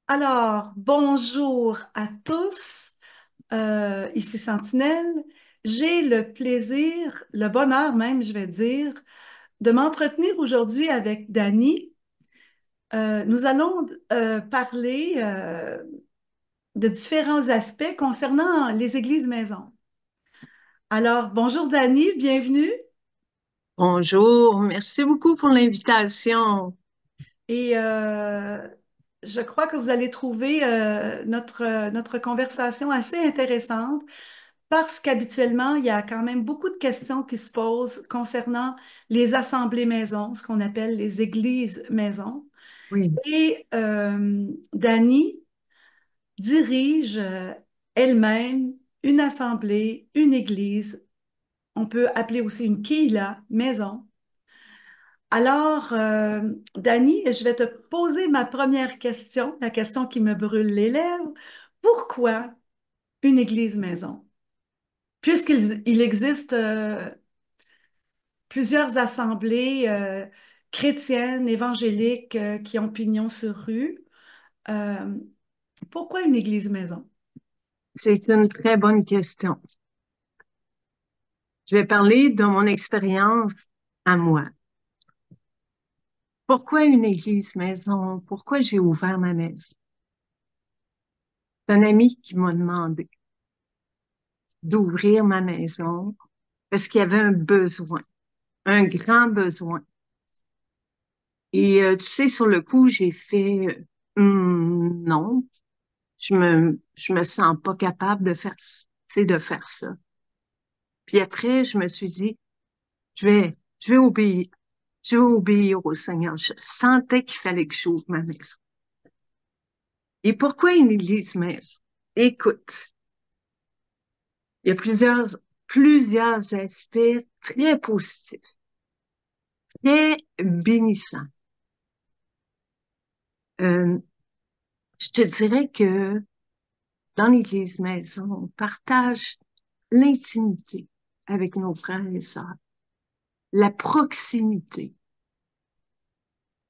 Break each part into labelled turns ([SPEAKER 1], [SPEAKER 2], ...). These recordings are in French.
[SPEAKER 1] Alors, bonjour à tous, ici Sentinelle. J'ai le plaisir, le bonheur même, je vais dire, de m'entretenir aujourd'hui avec Dani. Nous allons parler de différents aspects concernant les églises maisons. Alors, bonjour Dani, bienvenue.
[SPEAKER 2] Bonjour, merci beaucoup pour l'invitation.
[SPEAKER 1] Et je crois que vous allez trouver notre conversation assez intéressante. Parce qu'habituellement, il y a quand même beaucoup de questions qui se posent concernant les assemblées maisons, ce qu'on appelle les églises maisons.
[SPEAKER 2] Oui,
[SPEAKER 1] Et Dani dirige elle-même une assemblée, une église. On peut appeler aussi une kihila, maison. Alors, Dani, je vais te poser ma première question, la question qui me brûle les lèvres. Pourquoi une église maison? Puisqu'il existe plusieurs assemblées chrétiennes, évangéliques qui ont pignon sur rue. Euh, Pourquoi une église maison?
[SPEAKER 2] c'est une très bonne question. Je vais parler de mon expérience à moi. Pourquoi une église maison? Pourquoi j'ai ouvert ma maison? C'est un ami qui m'a demandé d'ouvrir ma maison parce qu'il y avait un besoin, un grand besoin. Et tu sais, sur le coup, j'ai fait non, je me sens pas capable de faire, tu sais, de faire ça. Puis après, je me suis dit, je vais obéir. Je vais obéir au Seigneur. Je sentais qu'il fallait que j'ouvre ma maison. Et pourquoi une église maison? Écoute, il y a plusieurs aspects très positifs, très bénissants. Euh, je te dirais que dans l'église maison, on partage l'intimité avec nos frères et sœurs, la proximité.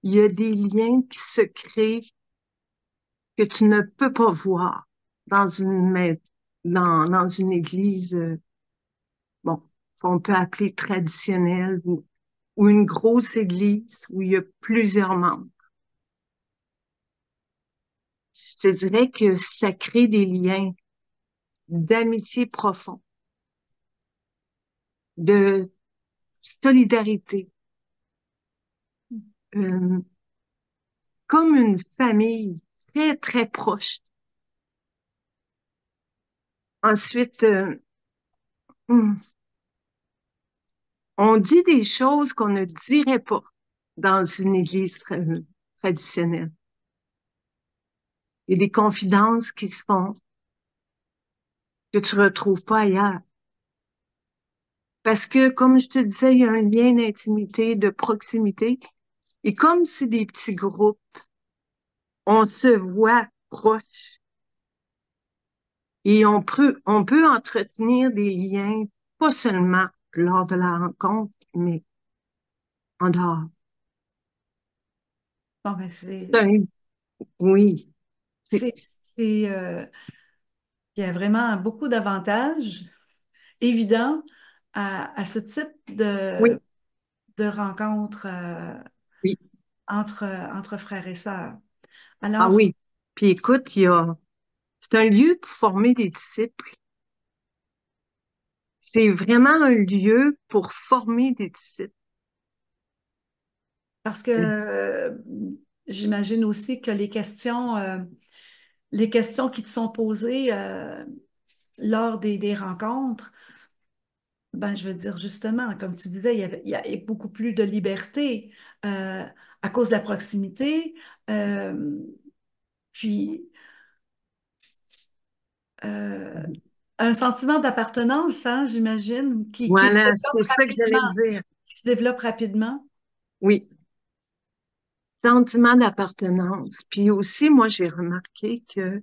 [SPEAKER 2] Il y a des liens qui se créent que tu ne peux pas voir dans dans une église, bon, qu'on peut appeler traditionnelle ou une grosse église où il y a plusieurs membres. Je te dirais que ça crée des liens d'amitié profond, de solidarité, euh, comme une famille très, très proche. Ensuite, hmm, on dit des choses qu'on ne dirait pas dans une église traditionnelle. Il y a des confidences qui se font que tu retrouves pas ailleurs. Parce que, comme je te disais, il y a un lien d'intimité, de proximité. Et comme c'est des petits groupes, on se voit proche et on peut entretenir des liens, pas seulement lors de la rencontre, mais en dehors.
[SPEAKER 1] Bon, ben
[SPEAKER 2] C'est un- oui, c'est,
[SPEAKER 1] c'est, c'est, il y a vraiment beaucoup d'avantages évidents à ce type
[SPEAKER 2] oui,
[SPEAKER 1] de rencontre
[SPEAKER 2] oui.
[SPEAKER 1] entre frères et sœurs.
[SPEAKER 2] Ah
[SPEAKER 1] Alors,
[SPEAKER 2] oui. Puis écoute, c'est un lieu pour former des disciples. C'est vraiment un lieu pour former des disciples.
[SPEAKER 1] parce que j'imagine aussi que les questions qui te sont posées lors des rencontres, ben, je veux dire justement, comme tu disais, il y a beaucoup plus de liberté euh, à cause de la proximité, euh, puis euh, un sentiment d'appartenance, hein, j'imagine,
[SPEAKER 2] Voilà, c'est ça que j'allais dire.
[SPEAKER 1] qui se développe rapidement.
[SPEAKER 2] Oui, sentiment d'appartenance. Puis aussi, moi, j'ai remarqué que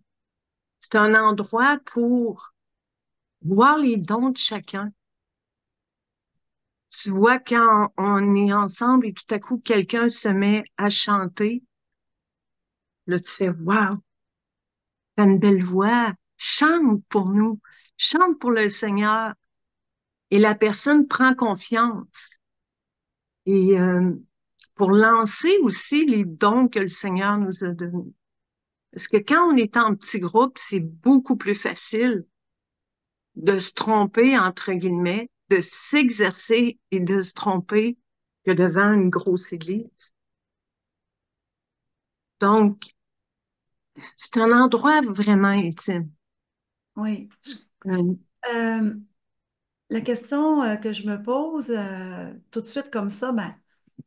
[SPEAKER 2] c'est un endroit pour voir les dons de chacun. Tu vois, quand on est ensemble et tout à coup, quelqu'un se met à chanter, là, tu fais wow. t'as une belle voix, chante pour nous, chante pour le Seigneur. Et la personne prend confiance. Et pour lancer aussi les dons que le Seigneur nous a donnés. Parce que quand on est en petit groupe, c'est beaucoup plus facile de se tromper, entre guillemets, de s'exercer et de se tromper que devant une grosse église. Donc, c'est un endroit vraiment intime.
[SPEAKER 1] Oui.
[SPEAKER 2] Euh,
[SPEAKER 1] Euh, la question que je me pose tout de suite comme ça, ben,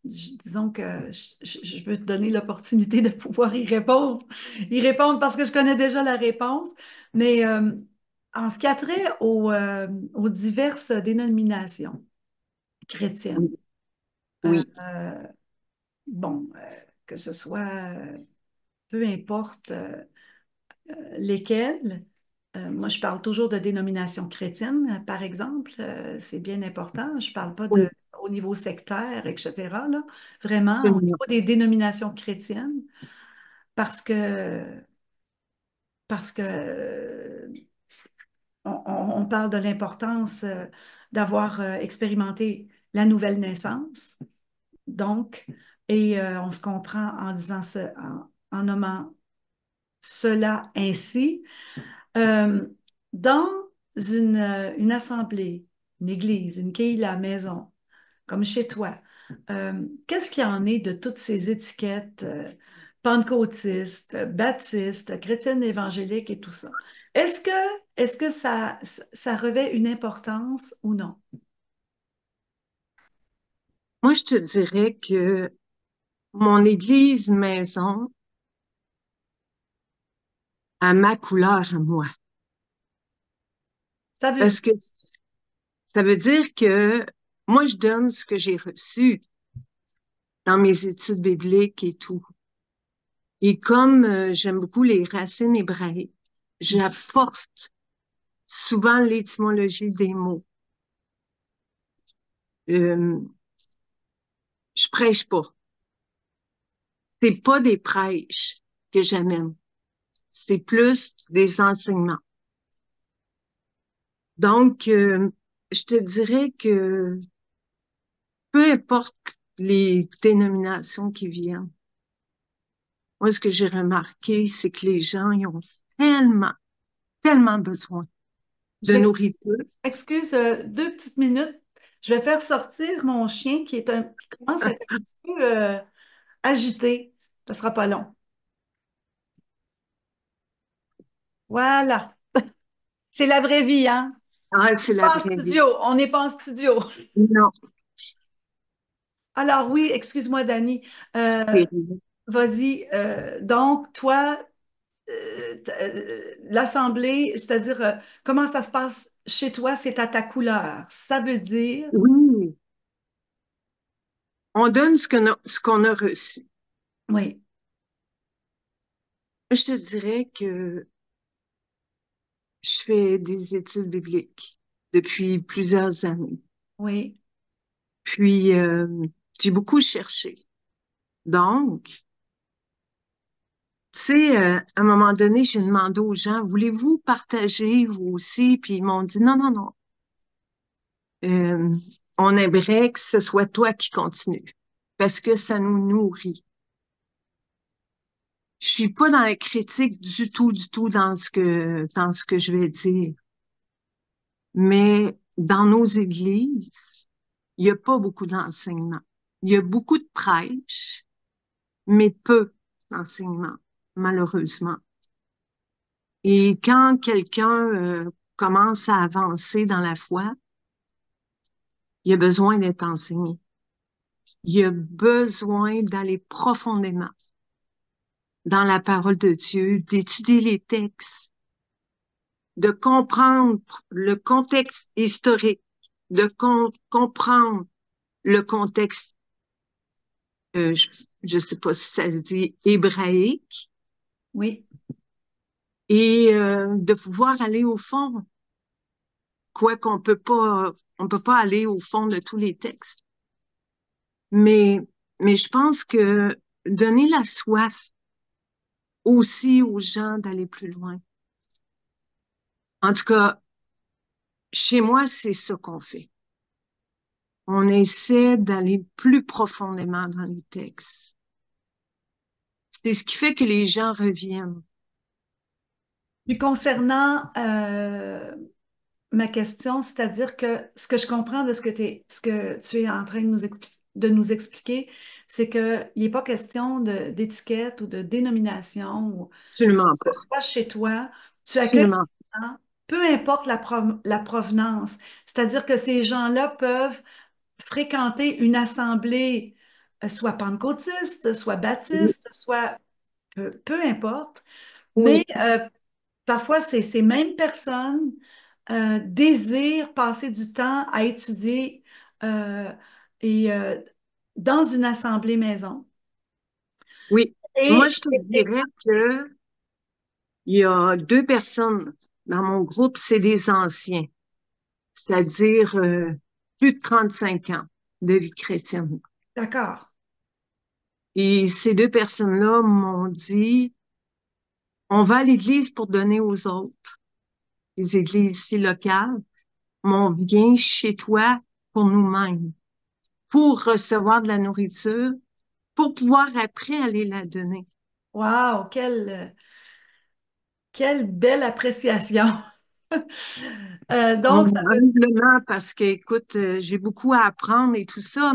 [SPEAKER 1] disons que je veux te donner l'opportunité de pouvoir y répondre parce que je connais déjà la réponse. Mais en ce qui a trait aux diverses dénominations chrétiennes,
[SPEAKER 2] oui,
[SPEAKER 1] euh,
[SPEAKER 2] oui,
[SPEAKER 1] euh, bon, que ce soit peu importe lesquelles. Moi, je parle toujours de dénomination chrétienne, par exemple. C'est bien important. Je ne parle pas
[SPEAKER 2] oui,
[SPEAKER 1] au niveau sectaire, etc., là. Vraiment, au
[SPEAKER 2] absolument.
[SPEAKER 1] niveau des dénominations chrétiennes, parce que, parce que on parle de l'importance d'avoir expérimenté la nouvelle naissance. Donc, et on se comprend en disant en nommant cela ainsi. Euh, dans une assemblée, une église, une quille à la maison, comme chez toi, qu'est-ce qu'il y en est de toutes ces étiquettes pentecôtistes, baptistes, chrétiennes évangéliques et tout ça? Est-ce que, est-ce que ça revêt une importance ou non?
[SPEAKER 2] Moi, je te dirais que mon église maison a ma couleur à moi.
[SPEAKER 1] Ça veut dire,
[SPEAKER 2] Parce que ça veut dire que moi, je donne ce que j'ai reçu dans mes études bibliques et tout. Et comme j'aime beaucoup les racines hébraïques, j'apporte souvent l'étymologie des mots. Euh, je prêche pas. C'est pas des prêches que j'amène. C'est plus des enseignements. Donc, je te dirais que peu importe les dénominations qui viennent, moi, ce que j'ai remarqué, c'est que les gens, ils ont tellement, tellement besoin
[SPEAKER 1] je
[SPEAKER 2] de
[SPEAKER 1] m'ex-
[SPEAKER 2] nourriture.
[SPEAKER 1] excuse 2 petites minutes. Je vais faire sortir mon chien qui commence à être un petit peu agité. Ça sera pas long. Voilà. C'est la vraie vie, hein?
[SPEAKER 2] Ah, c'est la
[SPEAKER 1] Pas en
[SPEAKER 2] vraie vie.
[SPEAKER 1] studio. On n'est pas en studio.
[SPEAKER 2] Non,
[SPEAKER 1] Alors oui, excuse-moi, Dani.
[SPEAKER 2] c'est rien.
[SPEAKER 1] Vas-y. Donc, toi, l'assemblée, c'est-à-dire, comment ça se passe chez toi, c'est à ta couleur. Ça veut dire,
[SPEAKER 2] Oui, on donne ce qu'on a reçu.
[SPEAKER 1] oui,
[SPEAKER 2] Je te dirais que je fais des études bibliques depuis plusieurs années.
[SPEAKER 1] oui,
[SPEAKER 2] Puis, j'ai beaucoup cherché. Donc, tu sais, à un moment donné, j'ai demandé aux gens, voulez-vous partager vous aussi? Puis ils m'ont dit, non, non, non. Euh, on aimerait que ce soit toi qui continues parce que ça nous nourrit. Je suis pas dans la critique du tout dans ce que je vais dire. Mais dans nos églises, il n'y a pas beaucoup d'enseignement. Il y a beaucoup de prêches, mais peu d'enseignement, malheureusement. Et quand quelqu'un commence à avancer dans la foi, il a besoin d'être enseigné. Il a besoin d'aller profondément dans la parole de Dieu, d'étudier les textes, de comprendre le contexte historique, de comprendre le contexte, euh, je ne sais pas si ça se dit hébraïque,
[SPEAKER 1] oui.
[SPEAKER 2] et de pouvoir aller au fond, quoi on peut pas aller au fond de tous les textes. Mais, mais je pense que donner la soif aussi aux gens d'aller plus loin. En tout cas, chez moi, c'est ça qu'on fait. On essaie d'aller plus profondément dans les textes. C'est ce qui fait que les gens reviennent.
[SPEAKER 1] Puis concernant ma question, c'est-à-dire que ce que je comprends de ce que tu es en train de nous expliquer, c'est qu'il n'est pas question d'étiquette ou de dénomination, ou
[SPEAKER 2] Absolument
[SPEAKER 1] que
[SPEAKER 2] pas.
[SPEAKER 1] ce soit chez toi, tu accueilles
[SPEAKER 2] Absolument.
[SPEAKER 1] les gens, peu importe la provenance. C'est-à-dire que ces gens-là peuvent fréquenter une assemblée, soit pentecôtiste, soit
[SPEAKER 2] Oui,
[SPEAKER 1] baptiste, soit peu importe, mais
[SPEAKER 2] oui,
[SPEAKER 1] parfois ces mêmes personnes désirent passer du temps à étudier euh, et dans une assemblée maison.
[SPEAKER 2] oui. Moi,
[SPEAKER 1] Et,
[SPEAKER 2] je te
[SPEAKER 1] et-
[SPEAKER 2] dirais que il y a deux personnes dans mon groupe, c'est des anciens, c'est-à-dire plus de 35 ans de vie chrétienne.
[SPEAKER 1] d'accord.
[SPEAKER 2] Et ces deux personnes-là m'ont dit, on va à l'église pour donner aux autres, les églises ici locales, mais on vient chez toi pour nous-mêmes, pour recevoir de la nourriture, pour pouvoir après aller la donner.
[SPEAKER 1] Wow, quelle belle appréciation. Donc, ça veut
[SPEAKER 2] Humblement, parce que, écoute, j'ai beaucoup à apprendre et tout ça,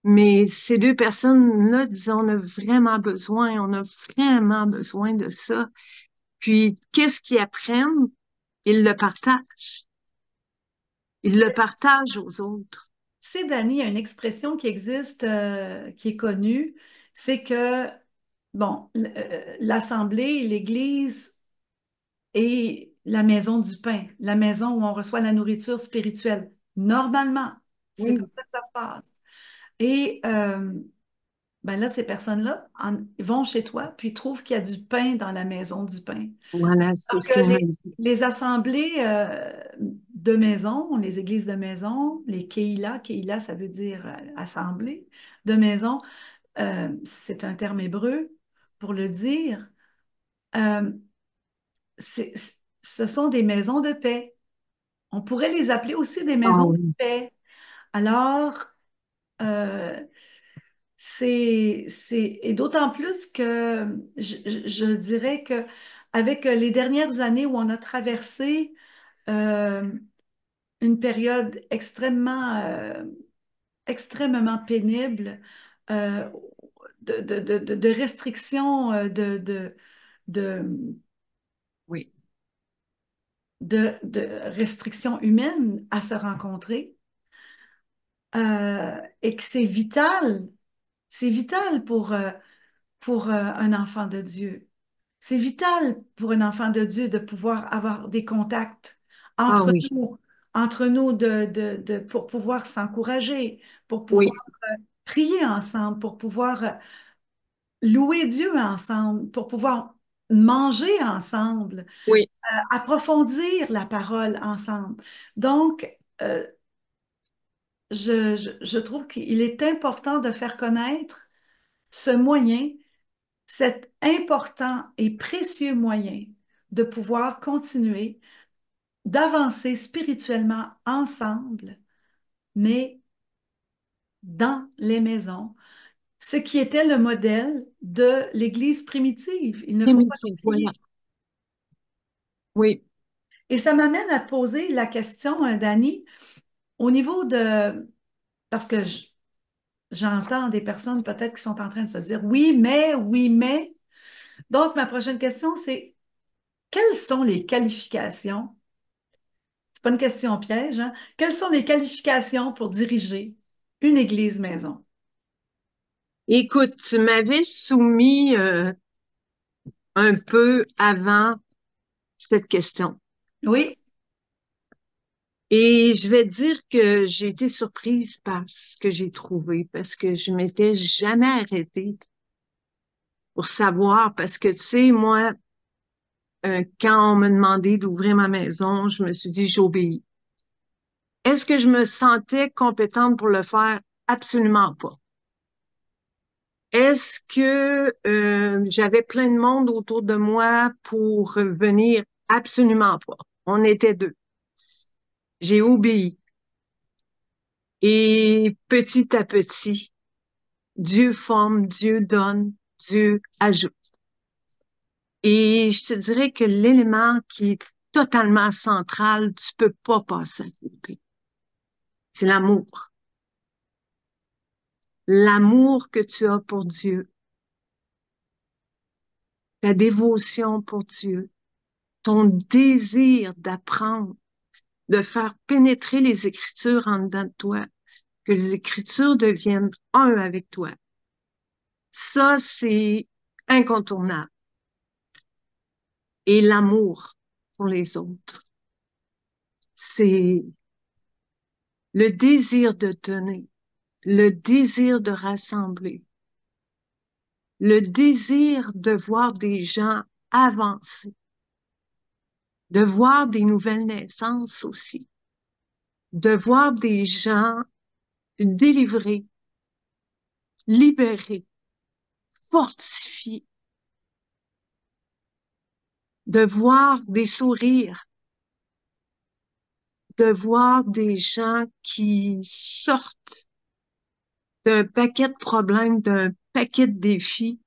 [SPEAKER 2] mais ces deux personnes-là disaient, on a vraiment besoin de ça. Puis, qu'est-ce qu'ils apprennent? Ils le partagent. Ils le partagent aux autres.
[SPEAKER 1] Tu sais, Dani, il y a une expression qui existe, qui est connue, c'est que, bon, l'Assemblée, l'Église et la maison du pain, la maison où on reçoit la nourriture spirituelle. Normalement, c'est comme
[SPEAKER 2] Oui,
[SPEAKER 1] ça que ça se passe. Et ben là, ces personnes-là ils vont chez toi, puis ils trouvent qu'il y a du pain dans la maison du pain.
[SPEAKER 2] voilà, c'est
[SPEAKER 1] Alors
[SPEAKER 2] ce
[SPEAKER 1] que
[SPEAKER 2] qu'ils m'ont dit.
[SPEAKER 1] les assemblées de maison, les églises de maison, les Keila, ça veut dire assemblée de maison, c'est un terme hébreu pour le dire. Euh, c'est- Ce sont des maisons de paix. On pourrait les appeler aussi des
[SPEAKER 2] Ah
[SPEAKER 1] maisons de
[SPEAKER 2] oui,
[SPEAKER 1] paix. Alors, euh, et d'autant plus que je dirais que avec les dernières années où on a traversé euh, une période extrêmement pénible, euh, de restrictions, de,
[SPEAKER 2] oui,
[SPEAKER 1] de restrictions humaines à se rencontrer, et que c'est vital pour un enfant de Dieu. C'est vital pour un enfant de Dieu de pouvoir avoir des contacts
[SPEAKER 2] ah
[SPEAKER 1] entre
[SPEAKER 2] oui,
[SPEAKER 1] nous, pour pouvoir s'encourager, pour pouvoir
[SPEAKER 2] oui,
[SPEAKER 1] prier ensemble, pour pouvoir louer Dieu ensemble, pour pouvoir manger ensemble,
[SPEAKER 2] oui.
[SPEAKER 1] approfondir la parole ensemble. Donc, je trouve qu'il est important de faire connaître ce moyen, cet important et précieux moyen de pouvoir continuer d'avancer spirituellement ensemble, mais dans les maisons, ce qui était le modèle de l'Église primitive. Il ne faut pas
[SPEAKER 2] Primitive, voilà.
[SPEAKER 1] l'oublier.
[SPEAKER 2] Oui.
[SPEAKER 1] Et ça m'amène à te poser la question, Dani, au niveau de... Parce que j'entends des personnes peut-être qui sont en train de se dire oui, mais, oui, mais. Donc, ma prochaine question, c'est quelles sont les qualifications? C'est pas une question piège, hein? Quelles sont les qualifications pour diriger une église maison?
[SPEAKER 2] Écoute, tu m'avais soumis un peu avant cette question.
[SPEAKER 1] Oui,
[SPEAKER 2] Et je vais dire que j'ai été surprise par ce que j'ai trouvé parce que je m'étais jamais arrêtée pour savoir parce que tu sais, moi, quand on m'a demandé d'ouvrir ma maison, je me suis dit, j'obéis. Est-ce que je me sentais compétente pour le faire? Absolument pas. est-ce que j'avais plein de monde autour de moi pour venir? Absolument pas. On était deux. J'ai obéi. Et petit à petit, Dieu forme, Dieu donne, Dieu ajoute. Et je te dirais que l'élément qui est totalement central, tu peux pas passer à côté. C'est l'amour. L'amour que tu as pour Dieu, ta dévotion pour Dieu, ton désir d'apprendre, de faire pénétrer les Écritures en dedans de toi, que les Écritures deviennent un avec toi. Ça, c'est incontournable. Et l'amour pour les autres, c'est le désir de donner, le désir de rassembler, le désir de voir des gens avancer, de voir des nouvelles naissances aussi, de voir des gens délivrés, libérés, fortifiés, de voir des sourires, de voir des gens qui sortent d'un paquet de problèmes, d'un paquet de défis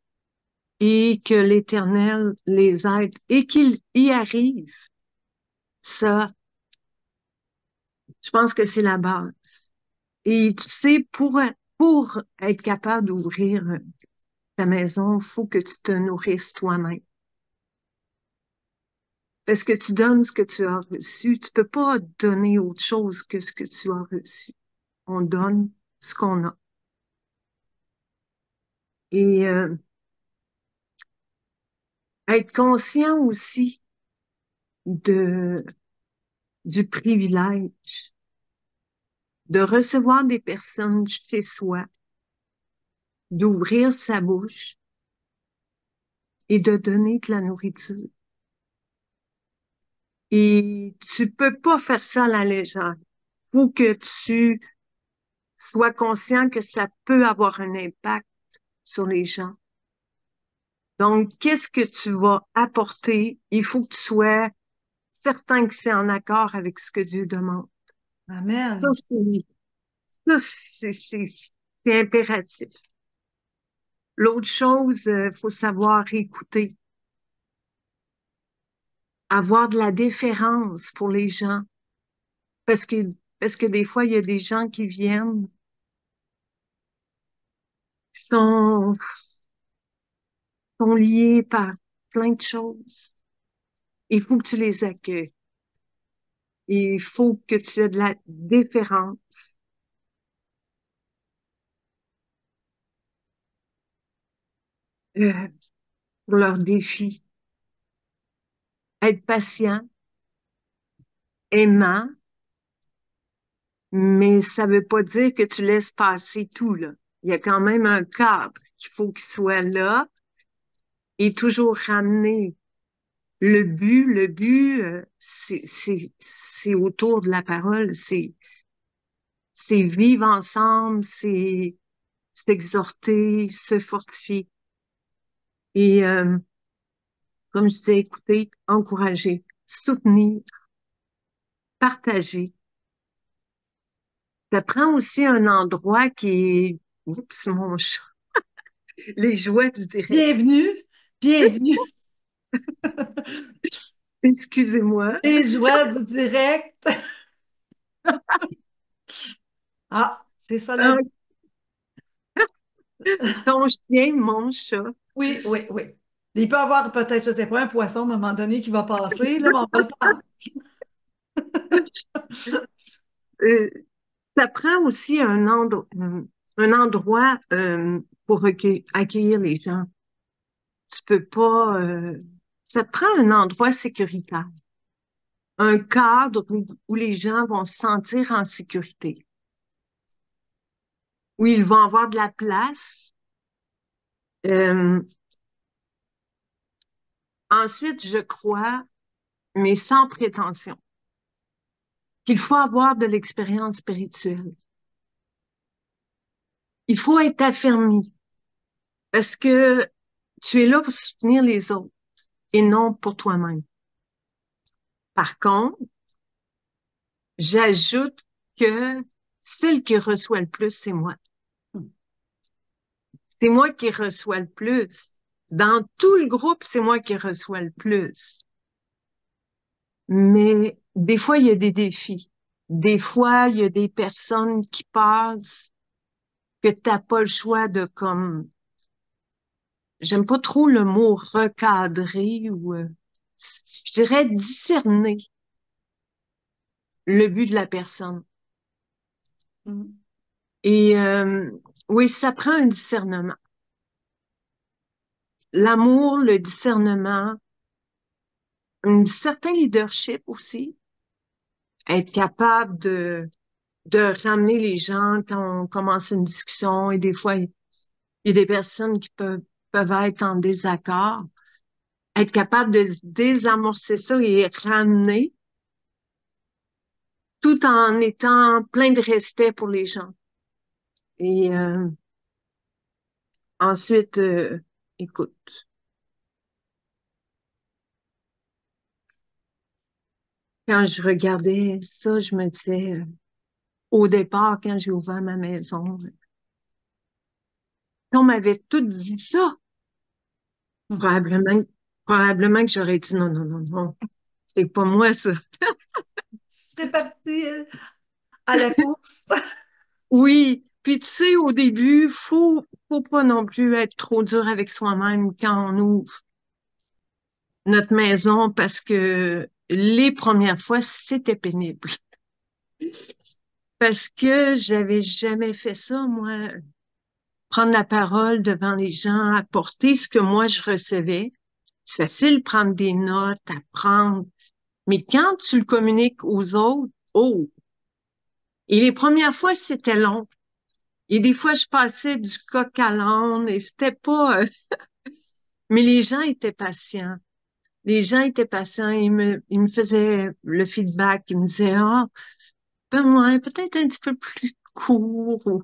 [SPEAKER 2] et que l'Éternel les aide et qu'ils y arrivent. Ça, je pense que c'est la base. Et tu sais, pour être capable d'ouvrir ta maison, il faut que tu te nourrisses toi-même. Parce que tu donnes ce que tu as reçu. Tu peux pas donner autre chose que ce que tu as reçu. On donne ce qu'on a. Et être conscient aussi de, du privilège de recevoir des personnes chez soi, d'ouvrir sa bouche et de donner de la nourriture. Et tu peux pas faire ça à la légère. Faut que tu sois conscient que ça peut avoir un impact sur les gens. Donc, qu'est-ce que tu vas apporter? Il faut que tu sois certain que c'est en accord avec ce que Dieu demande. Ça,
[SPEAKER 1] Amen.
[SPEAKER 2] c'est impératif. L'autre chose, faut savoir écouter, avoir de la déférence pour les gens, parce que parce que des fois il y a des gens qui viennent, sont sont liés par plein de choses. Il faut que tu les accueilles. Il faut que tu aies de la déférence euh, pour leurs défis. Être patient, aimant, mais ça veut pas dire que tu laisses passer tout, là. Il y a quand même un cadre qu'il faut qu'il soit là et toujours ramener le but, c'est autour de la parole, c'est vivre ensemble, c'est s'exhorter, se fortifier. Et comme je disais, écouter, encourager, soutenir, partager. Ça prend aussi un endroit qui est, oups, mon chat, les joies du direct.
[SPEAKER 1] Bienvenue, bienvenue.
[SPEAKER 2] Excusez-moi.
[SPEAKER 1] Les joies du direct. Ah, c'est ça la
[SPEAKER 2] Euh,
[SPEAKER 1] vie.
[SPEAKER 2] ton chien, mon chat.
[SPEAKER 1] Oui, oui, oui. Il peut y avoir peut-être, je sais pas, un poisson à un moment donné qui va passer, là, mais on va le prendre.
[SPEAKER 2] Euh, ça prend aussi un endroit pour accueillir les gens. Tu peux pas. Ça te prend un endroit sécuritaire, un cadre où les gens vont se sentir en sécurité, où ils vont avoir de la place. Euh, ensuite, je crois, mais sans prétention, qu'il faut avoir de l'expérience spirituelle. Il faut être affermi. Parce que tu es là pour soutenir les autres et non pour toi-même. Par contre, j'ajoute que celle qui reçoit le plus, c'est moi. C'est moi qui reçois le plus. Dans tout le groupe, c'est moi qui reçois le plus. Mais des fois, il y a des défis. Des fois, il y a des personnes qui passent que t'as pas le choix de comme, j'aime pas trop le mot recadrer ou, je dirais discerner le but de la personne.
[SPEAKER 1] Mm.
[SPEAKER 2] Et oui, ça prend un discernement. L'amour, le discernement, un certain leadership aussi, être capable de ramener les gens quand on commence une discussion et des fois, il y a des personnes qui peuvent être en désaccord. Être capable de désamorcer ça et ramener tout en étant plein de respect pour les gens. Et ensuite, écoute, quand je regardais ça, je me disais, au départ, quand j'ai ouvert ma maison, si on m'avait tout dit ça,
[SPEAKER 1] Mm.
[SPEAKER 2] probablement, probablement que j'aurais dit non, non, non, non, c'est pas moi ça.
[SPEAKER 1] Tu serais parti à la course.
[SPEAKER 2] Oui, puis tu sais, au début, faut pas non plus être trop dur avec soi-même quand on ouvre notre maison parce que les premières fois, c'était pénible. Parce que j'avais jamais fait ça, moi, prendre la parole devant les gens, apporter ce que moi je recevais. C'est facile de prendre des notes, apprendre. Mais quand tu le communiques aux autres, oh! Et les premières fois, c'était long. Et des fois, je passais du coq à l'âne et c'était pas, mais les gens étaient patients. Les gens étaient patients. Ils me faisaient le feedback. Ils me disaient, ah, ben moi, peut-être un petit peu plus court. Ou...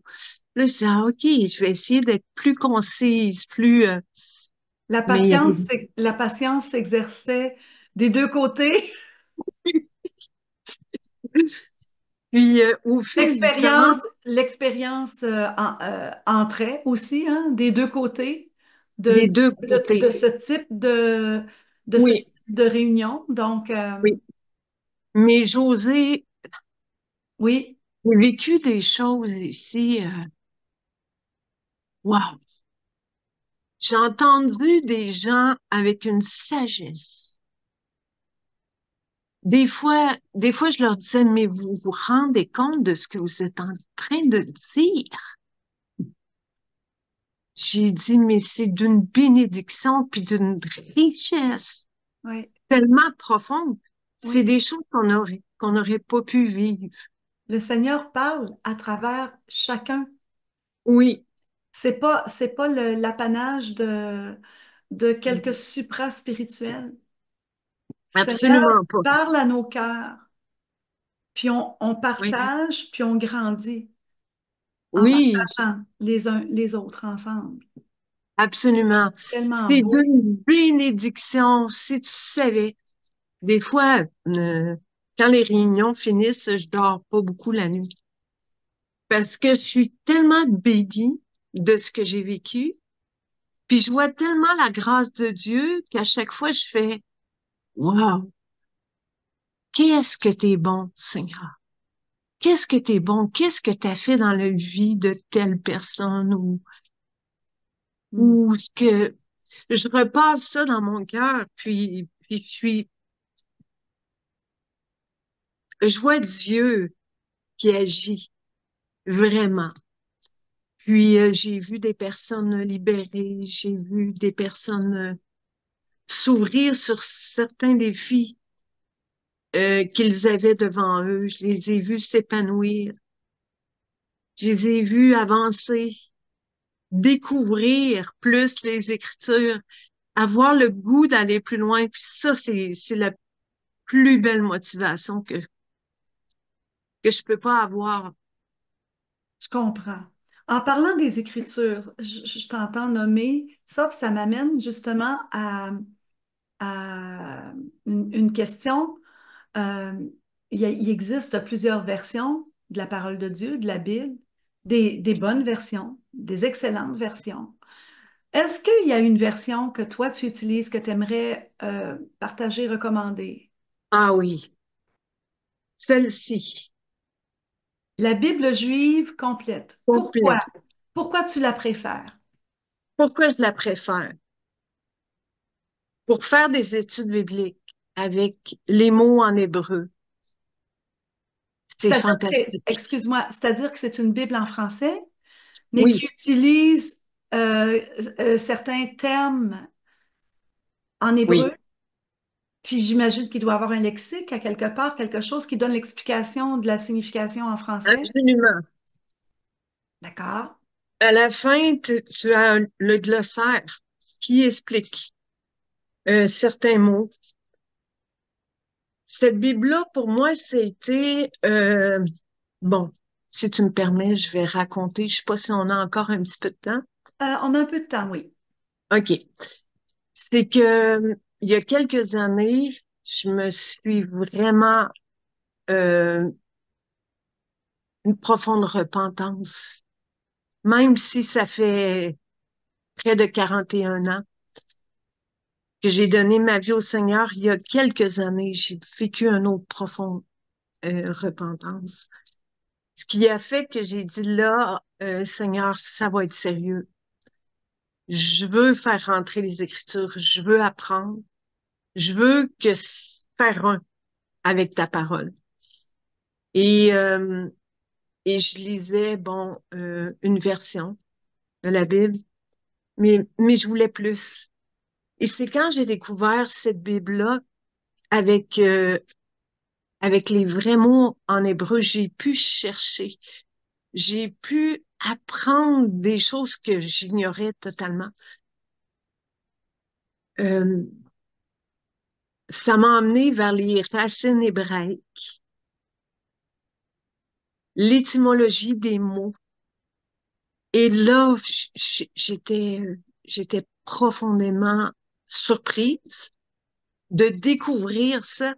[SPEAKER 2] Là, je disais, ah, OK, je vais essayer d'être plus concise, plus, mais il y avait
[SPEAKER 1] La patience s'exerçait des deux côtés.
[SPEAKER 2] puis au fil du temps,
[SPEAKER 1] L'expérience entrait aussi, hein, des deux côtés
[SPEAKER 2] des deux côtés.
[SPEAKER 1] de ce type de ce
[SPEAKER 2] Oui,
[SPEAKER 1] type de réunion. Donc,
[SPEAKER 2] oui. Mais José,
[SPEAKER 1] oui,
[SPEAKER 2] j'ai vécu des choses ici. Wow. J'ai entendu des gens avec une sagesse. Des fois, je leur disais, mais vous vous rendez compte de ce que vous êtes en train de dire? J'ai dit, mais c'est d'une bénédiction puis d'une richesse
[SPEAKER 1] oui,
[SPEAKER 2] tellement profonde. C'est
[SPEAKER 1] oui.
[SPEAKER 2] des choses qu'on n'aurait pas pu vivre.
[SPEAKER 1] Le Seigneur parle à travers chacun.
[SPEAKER 2] Oui,
[SPEAKER 1] C'est pas l'apanage de quelques supra-spirituels. Seigneur
[SPEAKER 2] absolument pas.
[SPEAKER 1] parle à nos cœurs, puis on
[SPEAKER 2] Oui,
[SPEAKER 1] partage, puis on grandit en
[SPEAKER 2] oui,
[SPEAKER 1] partageant les uns les autres ensemble.
[SPEAKER 2] absolument.
[SPEAKER 1] Tellement
[SPEAKER 2] C'est
[SPEAKER 1] beau.
[SPEAKER 2] d'une bénédiction. Si tu savais, des fois, quand les réunions finissent, je dors pas beaucoup la nuit parce que je suis tellement bénie de ce que j'ai vécu. Puis je vois tellement la grâce de Dieu qu'à chaque fois, je fais, wow, qu'est-ce que t'es bon, Seigneur? Qu'est-ce que t'es bon? Qu'est-ce que t'as fait dans la vie de telle personne
[SPEAKER 1] Mm.
[SPEAKER 2] ou ce que je repasse ça dans mon cœur, puis je vois Dieu qui agit vraiment. Puis j'ai vu des personnes libérées, j'ai vu des personnes s'ouvrir sur certains défis qu'ils avaient devant eux. Je les ai vus s'épanouir, je les ai vus avancer, découvrir plus les Écritures, avoir le goût d'aller plus loin. Puis ça, c'est la plus belle motivation que je peux pas avoir.
[SPEAKER 1] Je comprends. En parlant des Écritures, je t'entends nommer ça, puis ça m'amène justement à une question. Euh, il existe plusieurs versions de la parole de Dieu, de la Bible, des bonnes versions, des excellentes versions. Est-ce qu'il y a une version que toi tu utilises, que tu aimerais partager, recommander?
[SPEAKER 2] Ah oui, celle-ci,
[SPEAKER 1] La Bible juive complète. Pourquoi?
[SPEAKER 2] complète.
[SPEAKER 1] Pourquoi tu la préfères?
[SPEAKER 2] Pourquoi je la préfère? Pour faire des études bibliques avec les mots en hébreu, c'est
[SPEAKER 1] C'est-à-dire que c'est,
[SPEAKER 2] fantastique.
[SPEAKER 1] excuse-moi, c'est-à-dire que c'est une Bible en français, mais qui
[SPEAKER 2] Oui,
[SPEAKER 1] utilise certains termes en hébreu.
[SPEAKER 2] oui,
[SPEAKER 1] Puis j'imagine qu'il doit y avoir un lexique à quelque part, quelque chose qui donne l'explication de la signification en français.
[SPEAKER 2] absolument.
[SPEAKER 1] D'accord?
[SPEAKER 2] À la fin, tu as le glossaire qui explique certains mots. Cette Bible-là, pour moi, c'était bon. Si tu me permets, je vais raconter. Je sais pas si on a encore un petit peu de temps.
[SPEAKER 1] On a un peu de temps, oui.
[SPEAKER 2] OK. C'est que il y a quelques années, je me suis vraiment euh, une profonde repentance. Même si ça fait près de 41 ans que j'ai donné ma vie au Seigneur, il y a quelques années, j'ai vécu une autre profonde repentance. Ce qui a fait que j'ai dit là, Seigneur, ça va être sérieux. Je veux faire rentrer les Écritures, je veux apprendre, je veux faire un avec ta parole. Et, euh, et je lisais, bon, une version de la Bible, mais je voulais plus. Et c'est quand j'ai découvert cette Bible-là avec, avec les vrais mots en hébreu, j'ai pu chercher, j'ai pu apprendre des choses que j'ignorais totalement. Euh, Ça m'a emmené vers les racines hébraïques, l'étymologie des mots. Et là, j'étais profondément surprise de découvrir ça.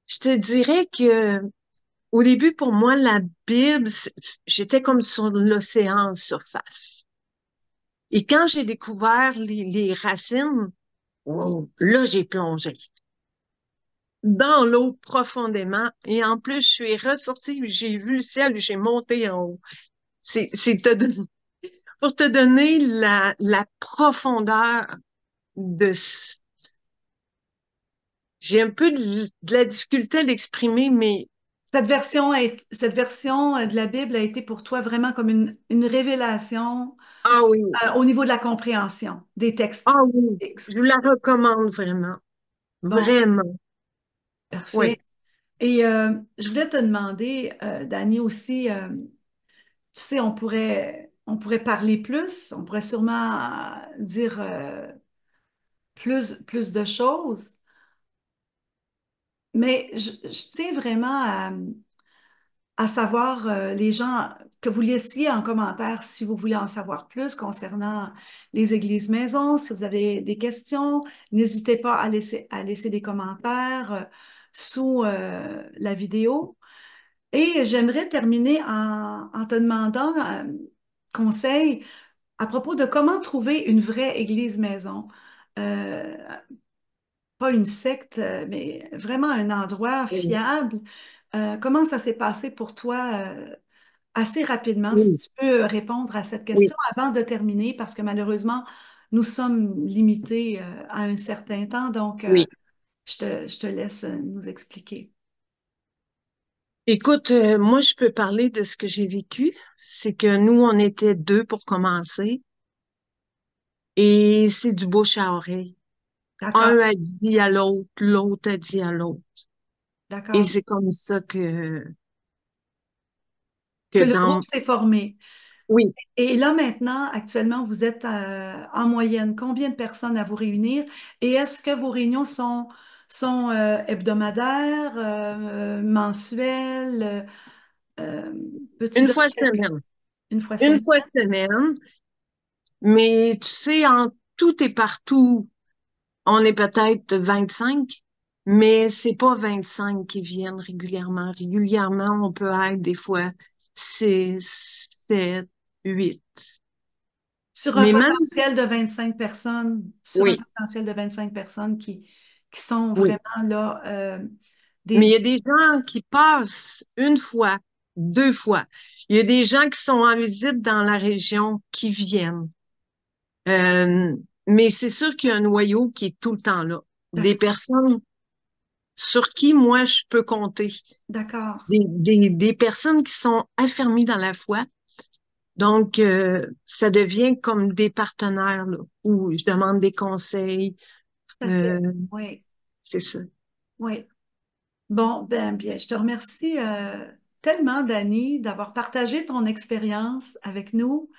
[SPEAKER 2] Je te dirais que au début, pour moi, la Bible, j'étais comme sur l'océan en surface. Et quand j'ai découvert les racines, wow, là, j'ai plongé dans l'eau profondément. Et en plus, je suis ressortie, j'ai vu le ciel, j'ai monté en haut. C'est pour te donner la profondeur de... J'ai un peu de la difficulté à l'exprimer, mais
[SPEAKER 1] Cette version de la Bible a été pour toi vraiment comme une révélation
[SPEAKER 2] ah oui,
[SPEAKER 1] au niveau de la compréhension des textes.
[SPEAKER 2] ah oui, je vous la recommande vraiment,
[SPEAKER 1] Bon,
[SPEAKER 2] vraiment.
[SPEAKER 1] parfait.
[SPEAKER 2] Oui,
[SPEAKER 1] Et je voulais te demander, Dani, aussi, tu sais, on pourrait parler plus, on pourrait sûrement dire plus de choses, mais je tiens vraiment à savoir, les gens, que vous laissiez en commentaire si vous voulez en savoir plus concernant les églises maisons. Si vous avez des questions, n'hésitez pas à laisser des commentaires sous la vidéo. Et j'aimerais terminer en te demandant conseil à propos de comment trouver une vraie église maison. Euh, Pas une secte, mais vraiment un endroit
[SPEAKER 2] oui,
[SPEAKER 1] fiable. Comment ça s'est passé pour toi assez rapidement, si
[SPEAKER 2] oui,
[SPEAKER 1] tu peux répondre à cette
[SPEAKER 2] oui.
[SPEAKER 1] question avant de terminer, parce que malheureusement, nous sommes limités à un certain temps, donc
[SPEAKER 2] Oui.
[SPEAKER 1] je te laisse nous expliquer.
[SPEAKER 2] Écoute, moi, je peux parler de ce que j'ai vécu. C'est que nous, on était deux pour commencer et c'est du bouche à oreille. Un
[SPEAKER 1] D'accord,
[SPEAKER 2] a dit à l'autre, l'autre a dit à l'autre. Et
[SPEAKER 1] d'accord.
[SPEAKER 2] c'est comme ça que
[SPEAKER 1] Que le groupe
[SPEAKER 2] dans...
[SPEAKER 1] s'est formé.
[SPEAKER 2] Oui,
[SPEAKER 1] Et là, maintenant, actuellement, vous êtes en moyenne combien de personnes à vous réunir? Et est-ce que vos réunions sont hebdomadaires, mensuelles? Euh, Peux-tu
[SPEAKER 2] une
[SPEAKER 1] donner
[SPEAKER 2] fois
[SPEAKER 1] quelque...
[SPEAKER 2] semaine.
[SPEAKER 1] Une fois
[SPEAKER 2] une
[SPEAKER 1] semaine?
[SPEAKER 2] fois semaine. Mais tu sais, en tout et partout, on est peut-être 25, mais c'est pas 25 qui viennent régulièrement. Régulièrement, on peut être des fois 6, 7, 8.
[SPEAKER 1] Sur un
[SPEAKER 2] Mais même,
[SPEAKER 1] potentiel de 25 personnes, sur un
[SPEAKER 2] oui,
[SPEAKER 1] potentiel de 25 personnes qui sont
[SPEAKER 2] oui.
[SPEAKER 1] vraiment là,
[SPEAKER 2] Mais il
[SPEAKER 1] des...
[SPEAKER 2] y a des gens qui passent une fois, deux fois. Il y a des gens qui sont en visite dans la région qui viennent. Euh, mais c'est sûr qu'il y a un noyau qui est tout le temps là. Des
[SPEAKER 1] D'accord,
[SPEAKER 2] personnes sur qui moi je peux compter.
[SPEAKER 1] d'accord,
[SPEAKER 2] Des personnes qui sont affermies dans la foi. Donc, ça devient comme des partenaires, là, où je demande des conseils.
[SPEAKER 1] tout à
[SPEAKER 2] Euh,
[SPEAKER 1] fait. Oui,
[SPEAKER 2] c'est ça.
[SPEAKER 1] oui. Bon, ben bien, je te remercie tellement, Dani, d'avoir partagé ton expérience avec nous.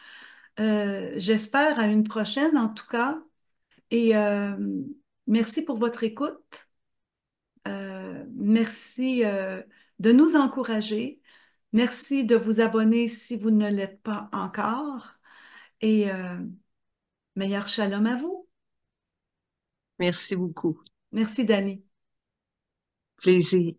[SPEAKER 1] J'espère à une prochaine, en tout cas. Et merci pour votre écoute. Merci de nous encourager. Merci de vous abonner si vous ne l'êtes pas encore. Et meilleur shalom à vous.
[SPEAKER 2] Merci beaucoup.
[SPEAKER 1] Merci, Dani.
[SPEAKER 2] Plaisir.